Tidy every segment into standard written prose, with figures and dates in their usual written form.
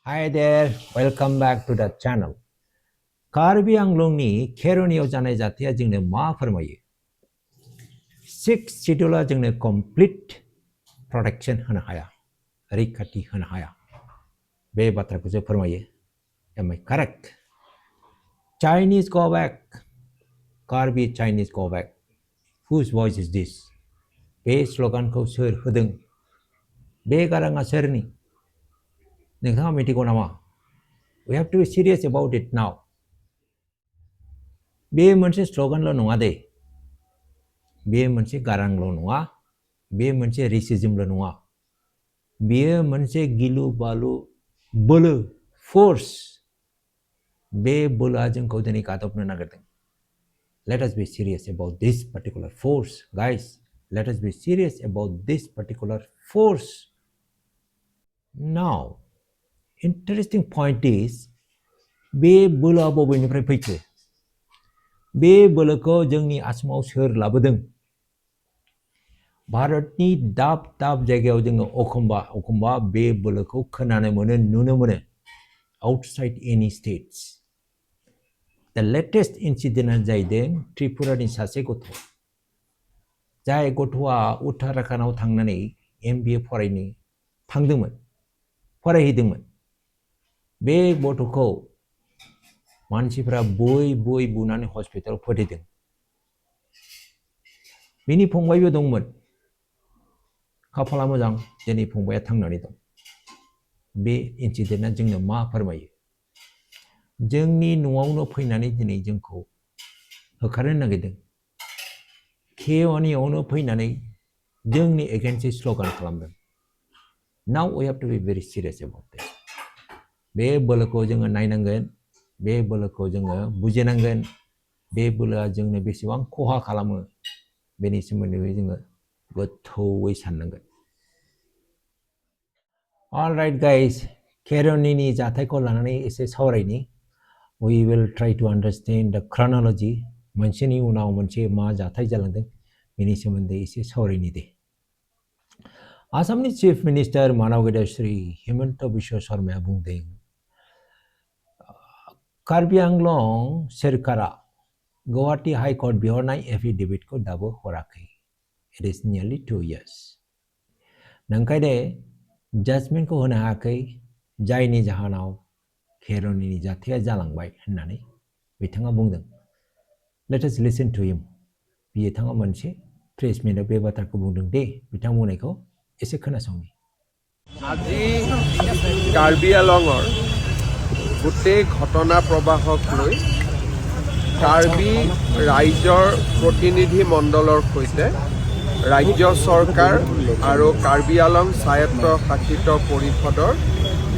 Hi there, welcome back to the channel. Karbi Anglong ni Keroniyo janai jatiya jingne ma farmaye. 6 schedule jingne complete protection hana haya. Rikati hana haya. Be batra kuje farmaye. Am I correct? Chinese go back. Karbi Chinese go back. Whose voice is this? Be slogan ko sir hudung. Be garanga serni. Nengha mitiko nama. We have to be serious about it now. Be mounse slogan lo nunga de. Be mounse garang lo nunga. Be mounse racism lo nunga. Be mounse gilu balu bulu force. Be bulu ajeng kau deni katop na nagadeng. Let us be serious about this particular force, guys. Let us be serious about this particular force. Now, interesting point is, be bulu abo bini prepare. Be bulu ko jengni asmau sir labadeng. भारतनि दाब दाब जायगायाव जोङो अखम्बा बे बोलोखौ खोनानो mono नुनो mono outside any states. The latest incident जाहैदों त्रिपुरानि सासे गथ' जाय गथ'आ उत्तराखन्डआव थांनानै MBA फरायनो फरायहैदोंमोन बे गथ'खौ मानसिफ्रा बुयै बुनानै हस्पिटालाव फोथैदों बिनि फंबायबो दंमोन खाफाला मोजां दिनै फंबाया थांनानै दं बे इन्सिडेन्टआ जोंनो मा फोरमायो जोंनि न'आवनो फैनानै दिनै जोंखौ होखारनो नागिरदों केअनियावनो फैनानै जोंनि एगेन्स्टै स्ल'गान खालामदों Now we have to be very serious about this. बे बोलोखौ जोङो नायनांगोन बे बोलोखौ जोङो बुजिनांगोन बे बोलोआ जोंनो बेसेबां खहा खालामो बेनि सोमोन्दै जोङो गोथौवै साननांगोन All right guys केर'निनि जाथायखौ लानानै एसे सावरायनि We will try to understand the chronology मोनसेनि उनाव मोनसे मा जाथाय जालांदों बेनि सोमोन्दै एसे सावरायनि दे आसामनि चिफ मिनिस्टार मानव गेदेर श्री हेमन्त बिश्व शर्माया बुंदों कार्बि आंग्लं सोरखारा गुवाहाटी हाई कोर्ट बिहरनाय एफिडेविटखौ दाबो हराखै It is nearly 2 years. नंखायनो जाजमेन्टखौ होनो हायाखै जायनि जाहोनाव केर'निनि जाथाया जालांबाय होननानै बिथाङा बुंदों Let us listen to him. बिथाङा मोनसे प्रेस मिटआव बे बाथ्राखौ बुंदों दे बिथां बुंनायखौ एसे खोनासंनि আজি কাৰ্বি আংলঙৰ গোটেই ঘটনা প্ৰবাহক লৈ কাৰ্বি ৰাইজৰ প্ৰতিনিধি মণ্ডলৰ সৈতে ৰাজ্য চৰকাৰ আৰু কাৰ্বি আংলং স্বায়ত্ত শাসিত পৰিষদৰ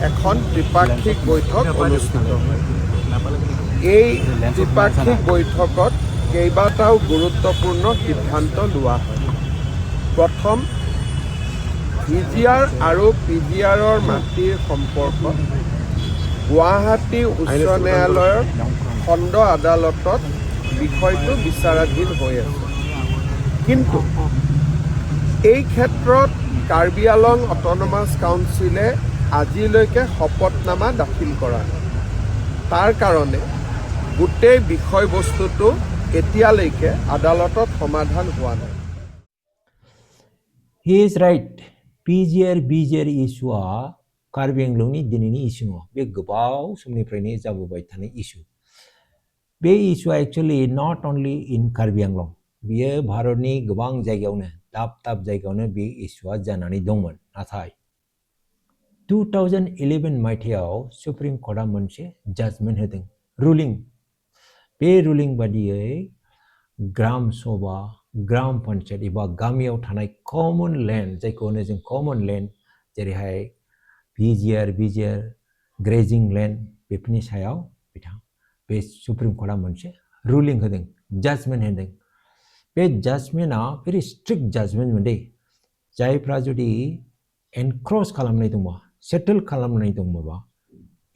এখন ত্ৰিপাক্ষিক বৈঠক অনুষ্ঠিত হয় এই ত্ৰিপাক্ষিক বৈঠকত কেইবাটাও গুৰুত্বপূৰ্ণ সিদ্ধান্ত লোৱা হয় প্ৰথম VGR আৰু PGRৰ মাটিৰ সম্পৰ্কত গুৱাহাটী উচ্চ ন্যায়ালয়ৰ খণ্ড আদালতত বিষয়টো বিচাৰাধীন হৈ আছে কিন্তু এই ক্ষেত্ৰত কাৰ্বি আংলং অট'নমাছ কাউন্সিলে আজিলৈকে শপতনামা দাখিল কৰা তাৰ কাৰণে গোটেই বিষয়বস্তুটো এতিয়ালৈকে আদালতত সমাধান হোৱা নাই He is right. PGR-VGR इशुआ Karbi आंग्लंनि दिनैनि इशु नङा बे गोबाव समनिफ्रायनो जाबोबाय थानाय इशु बे इशुआ एक्चुअली नट ओनलि इन कार्बि आंग्लं बियो भारतनि गोबां जायगायावनो दाब जायगायावनो बे इशुआ जानानै दंमोन नाथाय 2011 मायथाइयाव सुप्रिम कर्टआ मोनसे जाजमेन्ट होदों रुलिं बे रुलिं बादियै ग्राम सभा ग्राम पन्चायत एबा गामियाव थानाय कमन लेन्ड जायखौ होनो जों कमन लेन्ड जेरैहाय VGR ग्रेजिं लेन्ड बेफोरनि सायाव बिथां बे सुप्रिम कर्टआ मोनसे रुलिं होदों जाजमेन्ट होदों बे जाजमेन्टआ भेरि स्ट्रिक्ट जाजमेन्ट मोनदे जायफ्रा जुदि एनक्रच खालामनाय दंबा सेटल खालामनाय दंबा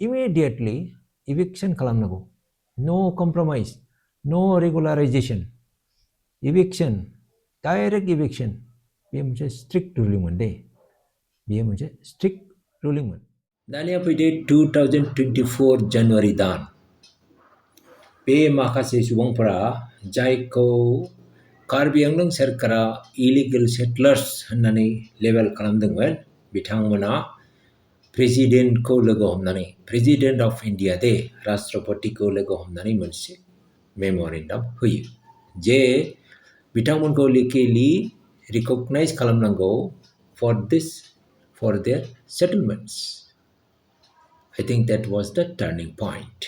इमिडिएटलि इभिक्सन खालामनांगौ no compromise no regularisation eviction direct eviction बे मोनसे स्ट्रिक्ट रुलिंमोन दे बेयो मोनसे स्ट्रिक्ट रुलिंमोन दानिया फैदो 2024 जानुवारि दान बे माखासे सुबुंफोरा जायखौ कार्बि आंलं सोरखारा इलिगेल सेटलार्स होननानै लेबेल खालामदोंमोन बिथांमोना प्रेसिडेन्टखौ लोगो हमनानै प्रेसिडेन्ट अफ इन्डिया दे राष्ट्रपतिखौ लोगो हमनानै मोनसे मेम'रेन्डाम होयो जे बिथांमोनखौ लिकेलि रिकगनाइज खालामनांगौ for their settlements. I think that was the turning point.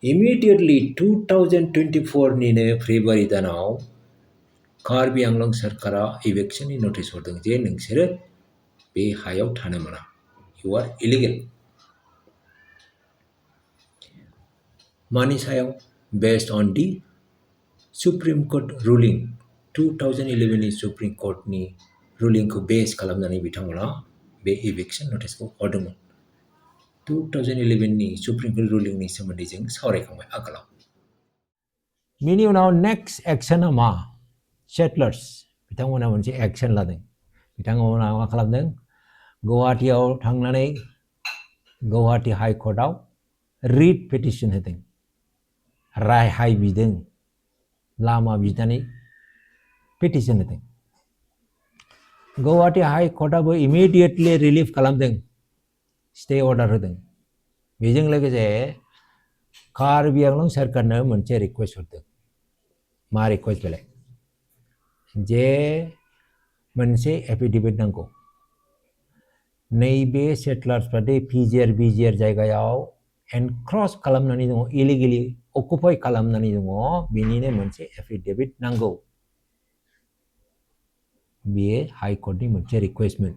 Immediately 2024 निनो फेब्रुवारि दानाव कार्बि आंलं सोरखारा इवेक्शननि नोटिस हरदों जे नोंसोरो बे हायाव थानो मोना you are illegal. मानि सायाव based on the Supreme Court ruling 2011 नि सुप्रिम कोर्टनि रुलिंखौ बेस खालामनानै बिथांमोना बे इवेक्शन नोटिसखौ हरदोंमोन 2011 नि सुप्रिम कोर्ट रुलिंनि सोमोन्दै जों सावरायखांबाय आगोलाव बेनि उनाव नेक्स्ट एक्शना मा सेटलार्स बिथांमोना मोनसे एक्शन लादों बिथांमोना मा खालामदों गुवाहाटीयाव थांनानै गुवाहाटी हाई कोर्टआव रिट पिटिशन होदों रायहाय बिदों लामा बिनानै पिटिशन होदों गुवाहाटी हाई कोर्टआबो इमिडिएटली रिलिफ खालामदों स्टे अर्डार होदों बेजों लोगोसे कार्बि आंलं सोरखारनो मोनसे रिक्वेस्ट हरदों मा रिक्वेस्ट बेलाय जे मोनसे एफिडेविट नांगौ नैबे सेटलार्सफ्रा दे PGR-VGR जायगायाव एनक्रस खालामनानै दङ इलिगेलि अकुपाय खालामनानै दङ बेनिनो मोनसे एफिडेविट नांगौ बेयो हाई कोर्टनि मोनसे रिक्वेस्टमेन्ट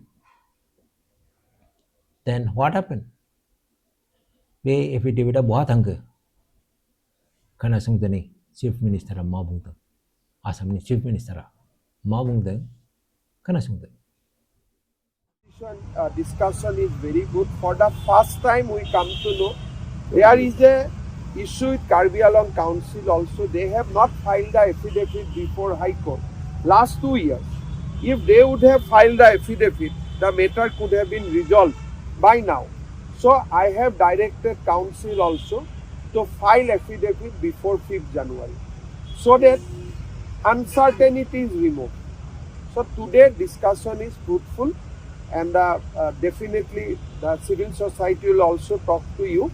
देन व्हाट हैपेंड बे एफिडेविटआ बहा थांखो खोनासंदो नै चिफ मिनिस्टारा मा बुंदों आसामनि चिफ मिनिस्टारा मा बुंदों खोनासंदो Discussion is very good. For the first time we come to know there is a issue with Karbi Anglong Council also. They have not filed the affidavit before High Court last 2 years. If they would have filed the affidavit, the matter could have been resolved by now. So I have directed Council also to file affidavit before 5th January so that uncertainty is removed. So today discussion is fruitful and definitely the civil society will also talk to you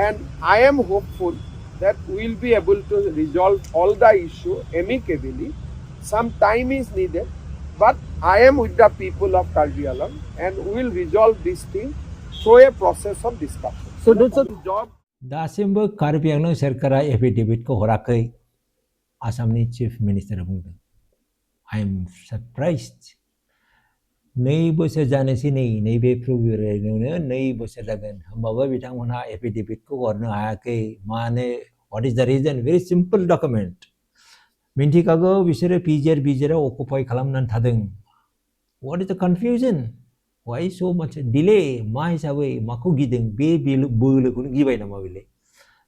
and I am hopeful that we will be able to resolve all the issue amicably. Some time is needed but I am with the people of Karbi Anglong and we will resolve this thing through a process of discussion. So that's a job. दासिमबो कार्बि आंलं सोरखारा एफिडेविटखौ हराखै आसामनि chief मिनिस्टारा बुंदों I am surprised 2 बोसोर जानोसै नैबे फेब्रुवारियावनो 2 बोसोर जागोन होमबाबो बिथांमोनहा एफिडेविटखौ हरनो हायाखै मानो what is the reason very simple document मिन्थिखागौ बिसोरो PGR-VGR आव अकुपाय खालामनानै थादों what is the confusion why so much delay मा हिसाबै माखौ गिदों बे बोलोखौनो गिबाय नामा बेलाय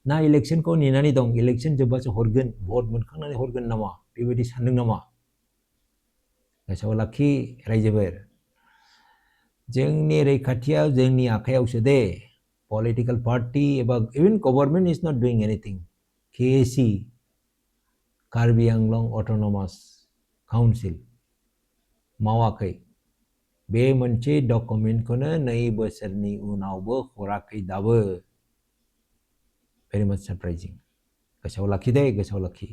ना इलेक्शनखौ नेनानै दं इलेक्शन जोबबासो हरगोन भट मोनखांनानै हरगोन नामा बेबायदि सानदों नामा गोसोआव लाखि रायजोफोर जोंनि रैखाथिया जोंनि आखायावसो दे पलिटिकल पार्टी एबा even government is not doing anything KAC Karbi Anglong autonomous council मावाखै बे मोनसे डकुमेन्टखौनो 2 बोसोरनि उनावबो हराखै दाबो भेरि माच सरप्राइजिं गोसोआव लाखि दे गोसोआव लाखि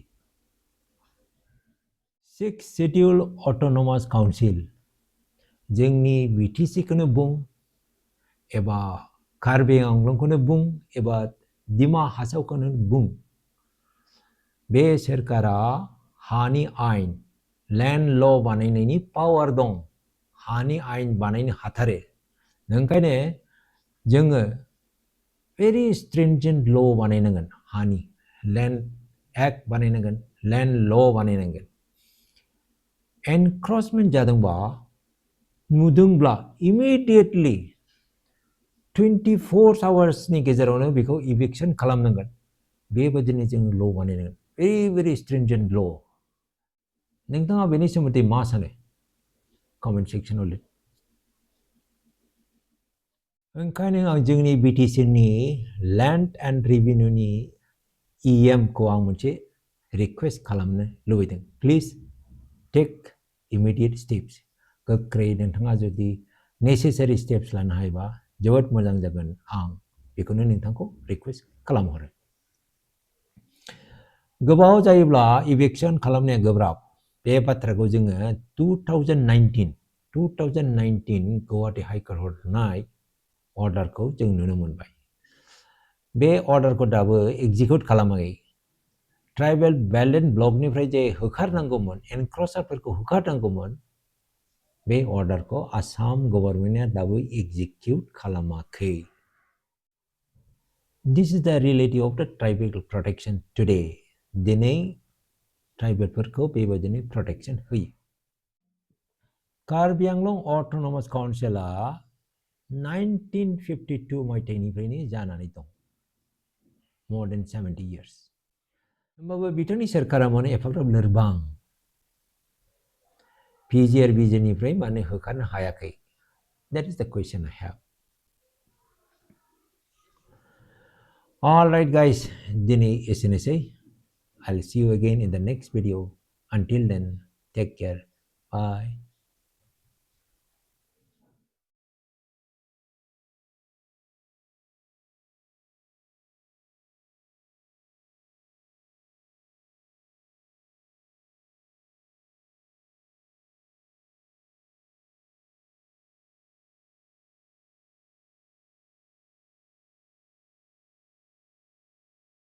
6th शेड्यूल अटोनमास काउन्सिल जोंनि BTC-खौनो बुं एबा कार्बि आंलंखौनो बुं एबा दिमा हासावखौनो बुं बे सोरखारा हानि आयेन लैंड ल बानायनायनि पावार दं हानि आयेन बानायनो हाथारो ओंखायनो जोङो भेरि स्ट्रिंजेंट ल बानायनांगोन हानि लैंड एक्ट बानायनांगोन लैंड ल बानायनांगोन एनक्रचमेंट जादोंबा नुदोंब्ला इमिडिएटली 24 आवार्सनि गेजेरावनो बेखौ इविक्शन खालामनांगोन बेबायदिनो जों ल बानायनांगोन भेरि स्ट्रिंजेंट ल नोंथाङा बेनि सोमोन्दै मा सानो कमेन्ट सेक्शनाव लिर ओंखायनो आं जोंनि बिटिसिनि लेन्ड एन्ड रेभिनिउनि EM खौ आं मोनसे रिक्वेस्ट खालामनो लुबैदों प्लिज टेक इमिडिएट स्टेप्स गोख्रै नोंथाङा जुदि नेसेसारि स्टेप्स लानो हायोबा जोबोद मोजां जागोन आं बेखौनो नोंथांखौ रिक्वेस्ट खालामहरो गोबाव जायोब्ला इभिक्सन खालामनाया गोब्राब बे बाथ्राखौ जोङो 2019 गुवाहाटी हाई कर्ट हरनाय अर्डारखौ जों नुनो मोनबाय बे अर्डारखौ दाबो एग्जिक्युट खालामाखै ट्राइबेल बेलेन्स ब्लकनिफ्राय जे होखारनांगौमोन एनक्रचारफोरखौ होखारनांगौमोन बे अर्डारखौ आसाम गभर्नमेन्टआ दाबो एग्जिक्युट खालामाखै this is the reality of the tribal protection today दिनै ट्राइबेलफोरखौ बेबायदिनो प्रोटेक्शन होयो कार्बि आंलं अटोनमास काउन्सिलआ 1952 मायथाइनिफ्रायनो जानानै दं more than 70 years होमबाबो बिथांनि सोरखारा माने एफाग्राब लोरबां PGR-VGR निफ्राय माने होखारनो हायाखै that is the question I have all right guys दिनै एसेनोसै I'll see you again in the next video until then take care bye